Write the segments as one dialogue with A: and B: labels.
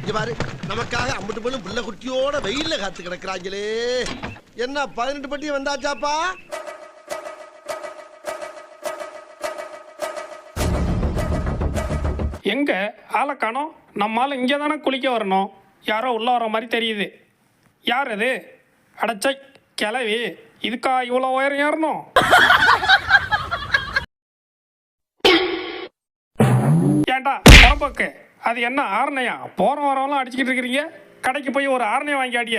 A: இங்க பாரு, நமக்காக அம்பட்டு பொண்ணு புள்ள குட்டியோட வெயில்ல காத்து கிடக்குறாங்களே. என்ன 18 பட்டி வந்தாச்சாப்பா?
B: எங்க ஆளை காணோம்? நம்ம ஆள் இங்கே தானே குளிக்க வரணும். யாரோ உள்ள வர மாதிரி தெரியுது. யார் அது? அடைச்சை கிளவி, இதுக்கா இவ்வளோ உயரம் ஏறணும்? ஏண்டா பரம்போக்கு, அது என்ன ஆரணையா? போற வரவெல்லாம் அடிச்சுக்கிட்டு இருக்கிறீங்க. கடைக்கு போய் ஒரு ஆரணையை வாங்கி அடிய.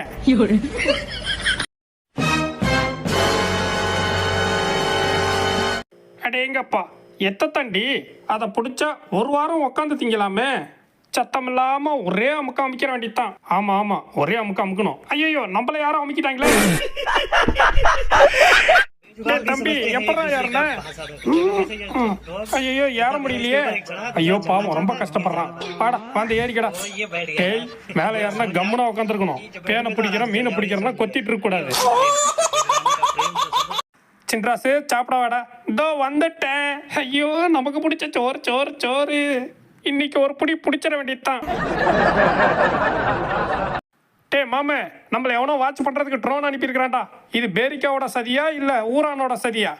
B: அடேங்கப்பா, எத்த தண்டி அதை பிடிச்சா ஒரு வாரம் உக்காந்து திங்கலாமே. சத்தம் இல்லாம ஒரே அமுக்க அமுக்கிற வேண்டியதான். ஆமா ஆமா, ஒரே அமுக்க அமுக்கணும். ஐயோ, நம்மள யாரும் அமுக்கிட்டாங்களே. தம்பி எப்படா ஏறன? ஐயோ ஏற முடியலையே. ஐயோ பாவம், ரொம்ப கஷ்டப்படுறான். பாடா வந்து ஏறிக்கடா. ஏய், மேல ஏறினா கம்முனா உட்காந்துருக்கணும். பேனை பிடிக்கிறோம் மீனை பிடிக்கிறோம்னா கொத்திட்டு இருக்க கூடாது. சின்ராசு சாப்பிட வாடா. இதோ வந்துட்டேன். ஐயோ, நமக்கு பிடிச்ச சோறு சோறு சோறு. இன்னைக்கு ஒரு புடி பிடிச்சிட வேண்டியதுதான். டே மாமே, நம்மள எவனோ வாட்ச் பண்றதுக்கு ட்ரோன் அனுப்பியிருக்கிறான்டா. இது பேரிக்காவோட சதியா இல்ல ஊரானோட சதியா?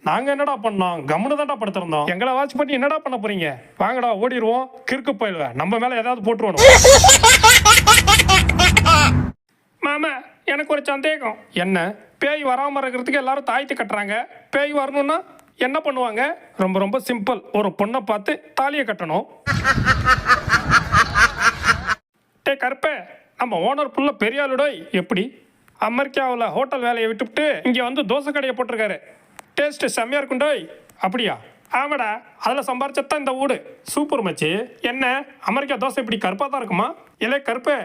B: நாங்க என்னடா பண்ணோம்? கம்முனு தான்டா படுத்திருந்தோம். எங்களை வாட்ச் பண்ணி என்னடா பண்ண போறீங்க? வாங்கடா ஓடிடுவோம். கிறுக்கு போயிடுவேன். நம்ம மேல ஏதாவது போட்டுருவோம். மாமா, எனக்கு ஒரு சந்தேகம். என்ன? பேய் வராம இருக்கிறதுக்கு எல்லாரும் தாய்த்து கட்டுறாங்க. பேய் வரணும்னா என்ன பண்ணுவாங்க? ரொம்ப ரொம்ப சிம்பிள். ஒரு பொண்ணை பார்த்து தாலியை கட்டணும். டே கருப்பே, நம்ம ஓனர் புள்ள பெரிய ஆளுடோய். எப்படி? அமெரிக்காவில் ஹோட்டல் வேலையை விட்டுவிட்டு இங்கே வந்து தோசை கடையை போட்டிருக்காரு. டேஸ்ட் செம்மையா இருக்குண்டோய். அப்படியா? ஆமாடா, அதில் சம்பாரிச்சத்தான் இந்த வீடு. சூப்பர் மச்சி. என்ன அமெரிக்கா தோசை இப்படி கருப்பாக தான் இருக்குமா? இல்லை கருப்பே,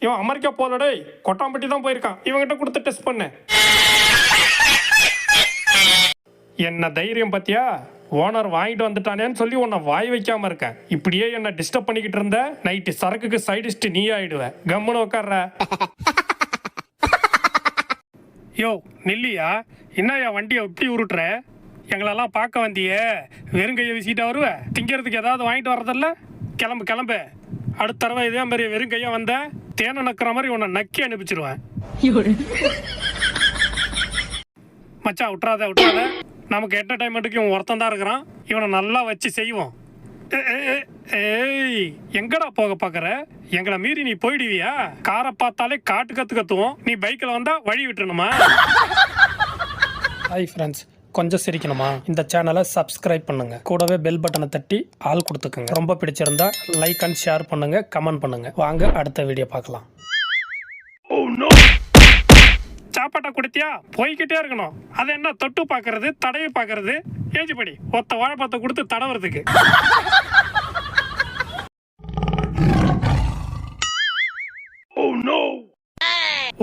B: இவன் அமெரிக்கா போலடோய், கொட்டாம்பட்டி தான் போயிருக்கான். இவங்கிட்ட கொடுத்து டெஸ்ட் பண்ணு. என்ன தைரியம் பத்தியா? ஓனர் வாங்கிட்டு வந்துட்டானேன்னு சொல்லி உன்னை வாய் வைக்காம இருக்கேன். இப்படியே என்ன டிஸ்டர்ப் பண்ணிக்கிட்டு இருந்த, நைட்டு சரக்குக்கு சைடிஸ்ட் நீ ஆயிடுவ. கம்முன்னு உட்கார்ற. யோ நில்லியா, என்னையா வண்டியை ஒட்டி உருட்டுற? எங்களெல்லாம் பார்க்க வந்தியே, வெறுங்கையை வீசிட்டா வருவ? திங்கிறதுக்கு ஏதாவது வாங்கிட்டு வர்றதில்ல? கிளம்பு கிளம்பு. அடுத்த தடவை இதே மாதிரி வெறுங்கையா வந்த தேனை நக்கிற மாதிரி உன்னை நக்கி அனுப்பிச்சிருவேன். மச்சா விட்டுறாத விட்டுறாத. நமக்கு என்டர்டைன்மெண்ட்டுக்கு இவன் ஒருத்தன் தான் இருக்கிறான். இவனை நல்லா வச்சு செய்வோம். ஏய், எங்கடா போக பார்க்குற? எங்களை மீறி நீ போயிடுவியா? காரை பார்த்தாலே காட்டு கற்று கத்துவோம். நீ பைக்கில் வந்தா வழி விட்டுணுமா? ஹாய் ஃப்ரெண்ட்ஸ், கொஞ்சம் சிரிக்கணுமா? இந்த சேனலை சப்ஸ்கிரைப் பண்ணுங்க. கூடவே பெல் பட்டனை தட்டி ஆள் கொடுத்துக்கோங்க. ரொம்ப பிடிச்சிருந்தா லைக் அண்ட் ஷேர் பண்ணுங்க, கமெண்ட் பண்ணுங்க. வாங்க அடுத்த வீடியோ பார்க்கலாம். சாப்பாட்டை கொடுத்தியா? போய்கிட்டே இருக்கணும். அது என்ன தொட்டு பார்க்கறது, தடவை பார்க்கறது? ஏஞ்சிப்படி, ஒத்த வாழைப்பழத்தை கொடுத்து தடவுறதுக்கு.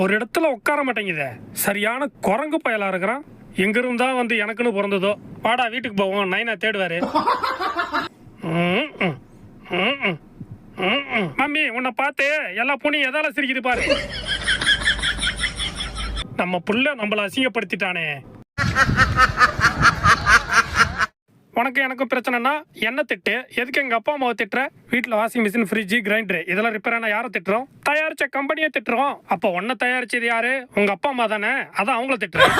B: ஒரு இடத்துல உட்கார மாட்டேங்குதே. சரியான குரங்கு பயலா இருக்கிறான். எங்க இருந்தா வந்து எனக்குன்னு பிறந்ததோ. வாடா வீட்டுக்கு போவோம், நைனா தேடுவாரு. மம்மி, உன்னை பார்த்து எல்லா பூனையும் எதால சிரிக்குது பாரு. நம்ம புள்ள நம்மள அசிங்கப்படுத்திட்டானே. உனக்கு எனக்கும் பிரச்சனைனா என்ன திட்டு? எதுக்கு எங்க அப்பா அம்மாவை திட்டுற? வீட்டுல வாஷிங் மிஷின், ஃப்ரிட்ஜ், கிரைண்டர் இதெல்லாம் ரிப்பேர் ஆனா யாரை திட்டுறோம்? தயாரிச்ச கம்பெனியை திட்டுறோம். அப்ப ஒன்ன தயாரிச்சது யாரு? உங்க அப்பா அம்மா தானே. அதான் அவங்கள திட்டுறேன்.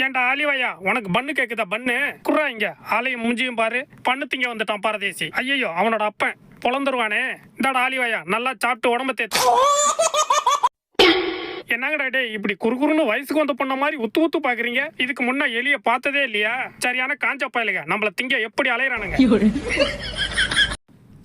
B: ஏண்டா ஆலிவாயா, உனக்கு பண்ணு கேக்குதா? பண்ணு குர்ரா. இங்க ஆலையும் முஞ்சியும் பாரு. பண்ணு திங்க வந்துட்டான் பாரதேசி. ஐயோ, அவனோட அப்பன் பொழந்துருவானே. இந்தாடா ஆலிவாயா, நல்லா சாப்பிட்டு உடம்ப தேத்து. என்னங்கடா டே, இப்படி குறுகுறுன்னு வயசுக்கு வந்த பொண்ண மாதிரி உத்து உத்து பாக்குறீங்க? இதுக்கு முன்ன எலிய பார்த்ததே இல்லையா? சரியான காஞ்ச பயலுங்க. நம்மள திங்க எப்படி அலையறானுங்க.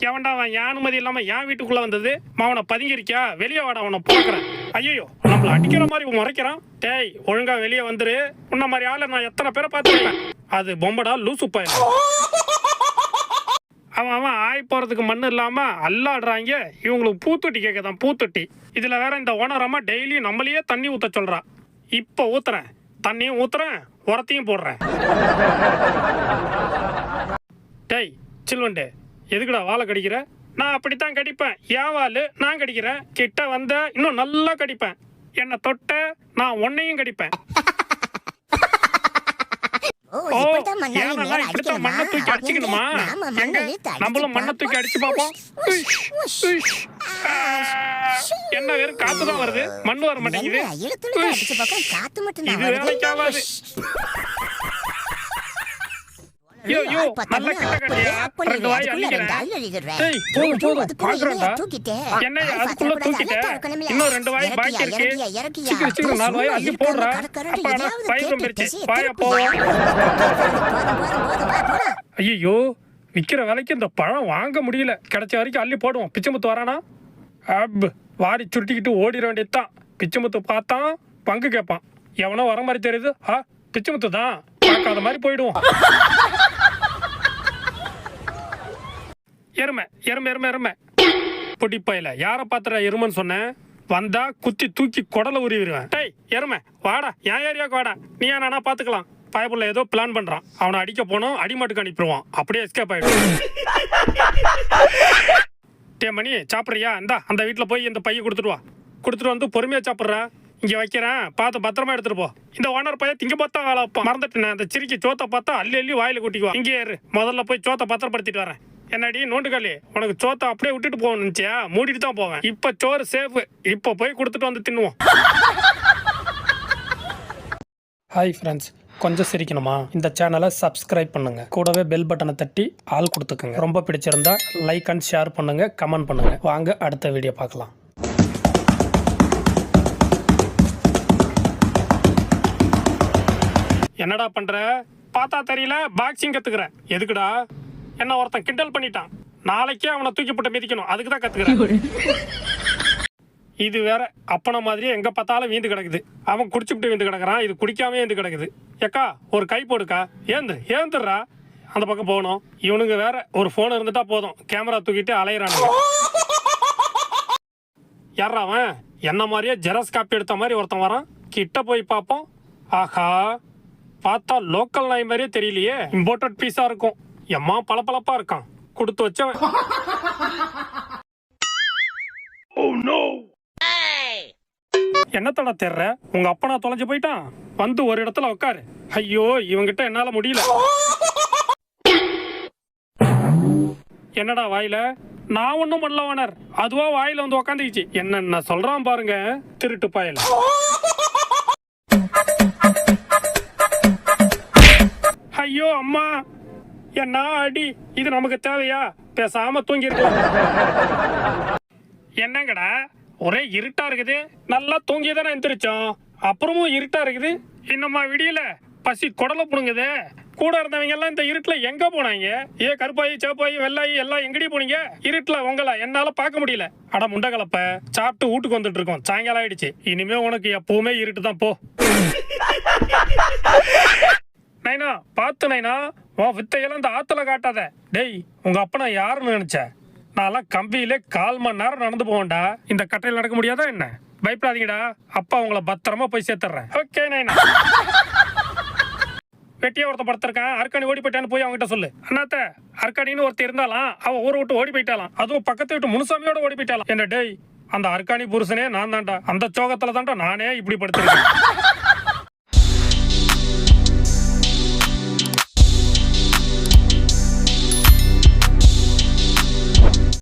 B: எவன்டா அவன்? என் அனுமதி இல்லாம என் வீட்டுக்குள்ள வந்தது. மாவனை பதுங்கிருக்கியா? வெளியே வாடா, அவனை போக்குறேன். ஐயோ, நம்மள அடிக்கிற மாதிரி முறைக்கிறான். டேய், ஒழுங்கா வெளியே வந்துரு. உன்ன மாதிரி ஆளை நான் எத்தனை பேரை பார்த்துருக்கேன். அது பொம்படா லூசு பயல். அவன் ஆய் போறதுக்கு மண்ணு இல்லாம அல்லாடுறாங்க. இவங்களுக்கு பூத்தொட்டி கேட்கதான், பூத்தொட்டி. இதுல வேற இந்த ஓனரம்மா டெய்லியும் நம்மளையே தண்ணி ஊத்த சொல்றான். இப்ப ஊத்துறேன், தண்ணியும் ஊத்துறேன், உரத்தையும் போடுறேன். டேய் சில்வண்டே, எதுக்குடா வாழை கடிக்கிற? நான் அப்படித்தான் கடிப்பேன். ஏன் வாழு நான் கடிக்கிறேன். கிட்ட வந்த இன்னும் நல்லா கடிப்பேன். என்னை தொட்ட நான் உன்னையும் கடிப்பேன்.
C: ஓ,
B: ஓ
C: இப்படித்தான் மண்ணை
B: ஏன்னா
C: மேல
B: இப்படித்தான்
C: அடிக்கணுமா?
B: மண்ணை தூக்கி அடிச்சுக்கணுமா
C: நாம
B: எங்க
C: மண்ணை இழுத்து அடிச்சு
B: நம்மளும் மண்ணை தூக்கி அடிச்சு பார்ப்போம்
C: உஷ், உஷ்.
B: உஷ். என்ன வெறும் காத்து தான் வருது மண் வர மாட்டேங்குது
C: என்ன இழுத்து அடிச்சு பார்க்க காத்து மட்டும் தான்
B: இது வேலைக்காவாது ஐயோ ஐயோ நல்ல கிட்ட கட்டியா ரெண்டு வாய் அள்ளிக்கிறேன் டேய் போதும் போதும் பாக்குறேன்டா என்ன அதுக்குள்ள தூக்கிட்டேன் இன்னும் ரெண்டு வாய் பாக்கி இருக்கு சீக்கிரம் சீக்கிரம் 4 வாய் அள்ளி போடுறா அப்பாடா பயிரும் பெருச்சு வாயா போவோம் ஐயோ விக்கிற விலைக்கு இந்த பழம் வாங்க முடியல கிடைச்ச வரைக்கும் அள்ளி போடுவோம் பிச்சைமுத்து வரானா அப் வாரி சுருட்டிக்கிட்டு ஓடிட வேண்டியதுதான் பிச்சைமுத்து பார்த்தான் பங்கு கேட்பான் எவனோ வர மாதிரி தெரியுது பிச்சைமுத்து தான் பார்க்காத மாதிரி போயிடுவோம் எருமை எருமை எருமை எருமை பொடிப்பையில யாரை பாத்துற எருமைன்னு சொன்னேன் வந்தா குத்தி தூக்கி குடலை உருவிடுவேன் டேய் எருமை வாடா என் ஏரியாவுக்கு வாடா நீ ஏன்னா பாத்துக்கலாம் பயப்புள்ள ஏதோ பிளான் பண்றான் அவனை அடிக்க போனோம் அடிமாட்டுக்கு அனுப்பிடுவான் அப்படியே எஸ்கேப் ஆயிடும் டே மணி சாப்பிட்றியா இந்தா அந்த வீட்டில் போய் இந்த பைய கொடுத்துட்டு வந்து பொறுமையா சாப்பிட்றா இங்க வைக்கிறேன் பார்த்து பத்திரமா எடுத்துட்டு போ இந்த ஓனர் பையன் திங்க பார்த்தா வேலை வைப்பான் மறந்துட்டேன் அந்த சிரிக்கி சோத்தை பார்த்தா அள்ளி அள்ளி வாயில கூட்டிக்குவா இங்கே ஏறு முதல்ல போய் சோத்தை பத்திரப்படுத்திட்டு வரேன் என்னடி நோண்டுக்காளி உனக்கு சோத்தை அப்படியே விட்டுட்டு போகணும் நினைச்சியா மூடிட்டு தான் போவேன் இப்ப சோறு சேஃப் இப்ப போய் கொடுத்துட்டு வந்து தின்னுவோம் ஹாய் ஃப்ரெண்ட்ஸ் கொஞ்சம் சிரிக்கணுமா இந்த சேனலை சப்ஸ்கிரைப் பண்ணுங்க கூடவே பெல் பட்டனை தட்டி ஆள் கொடுத்துக்கோங்க ரொம்ப பிடிச்சிருந்தா லைக் அண்ட் ஷேர் பண்ணுங்க கமெண்ட் பண்ணுங்க வாங்க அடுத்த வீடியோ பார்க்கலாம் என்னடா பண்ற பார்த்தா தெரியல பாக்ஸிங் கத்துக்கிற எதுக்குடா என்ன ஒருத்தன் கிண்டல் பண்ணிட்டான் நாளைக்கே அவனை தூக்கி போட்டு மிதிக்கணும் அதுக்கு தான் கத்துக்கிறேன் இது வேற அப்பன மாதிரியே எங்க பார்த்தாலும் வீந்து கிடக்குது அவன் குடிச்சுட்டு வீந்து கிடக்குறான் இது குடிக்காம வீந்து கிடக்குது ஏக்கா ஒரு கை போடுக்கா ஏந்துடுறா அந்த பக்கம் போகணும் இவனுங்க வேற ஒரு போன் இருந்துட்டா போதும் கேமரா தூக்கிட்டு அலையிறானுங்க யாரா அவன் என்ன மாதிரியே ஜெராக்ஸ் காப்பி எடுத்த மாதிரி ஒருத்தன் வரான் கிட்ட போய் பார்ப்போம் ஆஹா பார்த்தா லோக்கல் நாய் மாதிரியே தெரியலையே இம்போர்ட்டட் பீஸா இருக்கும் எம்மா பளபளப்பா இருக்கான் கொடுத்து வச்சவன் என்னத்தடா தெர்ற உங்க அப்பனா தொலைஞ்சு போயிட்டான் வந்து ஒரு இடத்துல உட்காரு ஐயோ இவங்கிட்ட என்னால முடியல என்னடா வாயில நான் ஒண்ணும் பண்ணல ஓனர் அதுவா வாயில வந்து உக்காந்துக்கிச்சு என்ன சொல்றான் பாருங்க திருட்டு பாயல ஐயோ அம்மா என்ன அடி இது நமக்கு தேவையா பேசாம தூங்கி இருக்கலாம் என்னங்கடா ஒரே இருட்டா இருக்குது நல்லா தூங்கி தானே எந்திரிச்சோம் அப்புறமும் இருட்டா இருக்குது இன்னமா விடியல பசி குடலை புடுங்குது கூட இருந்தவங்க எல்லாம் இந்த இருட்டுல எங்க போனாங்க கருப்பாயி சேப்பாயி வெள்ளாயி எல்லாம் எங்கடி போனீங்க இருட்டுல உங்களை என்னால பார்க்க முடியல அட முண்டை கலப்ப சாப்பிட்டு வீட்டுக்கு வந்துட்டு இருக்கோம் சாயங்காலம் ஆயிடுச்சு இனிமே உனக்கு எப்பவுமே இருட்டு தான் போ நைனா பார்த்து நைனா உன் வித்தையெல்லாம் இந்த ஆத்துல காட்டாத டேய் உங்க அப்பா நான் யாருன்னு நினைச்ச நான்லாம் கம்பியிலே 1/4 மணி நேரம் நடந்து போவேன்டா இந்த கட்டையில் நடக்க முடியாதா என்ன பயப்படாதீங்கடா அப்பா உங்களை பத்திரமா போய் சேர்த்துறேன் ஓகே நைனா வெட்டியா ஒருத்த படுத்திருக்கான் அர்க்காணி ஓடி போயிட்டான்னு போய் அவங்ககிட்ட சொல்லு அண்ணாத்த அர்க்காணின்னு ஒருத்தர் இருந்தாலாம் அவன் ஊரை விட்டு ஓடி போயிட்டாலாம் அதுவும் பக்கத்து விட்டு முனுசாமியோட ஓடி போயிட்டாலாம் என்ன டேய் அந்த அர்க்காணி புருஷனே நான் தான்டா அந்த சோகத்துல தான்டா நானே இப்படி படுத்திருக்கேன்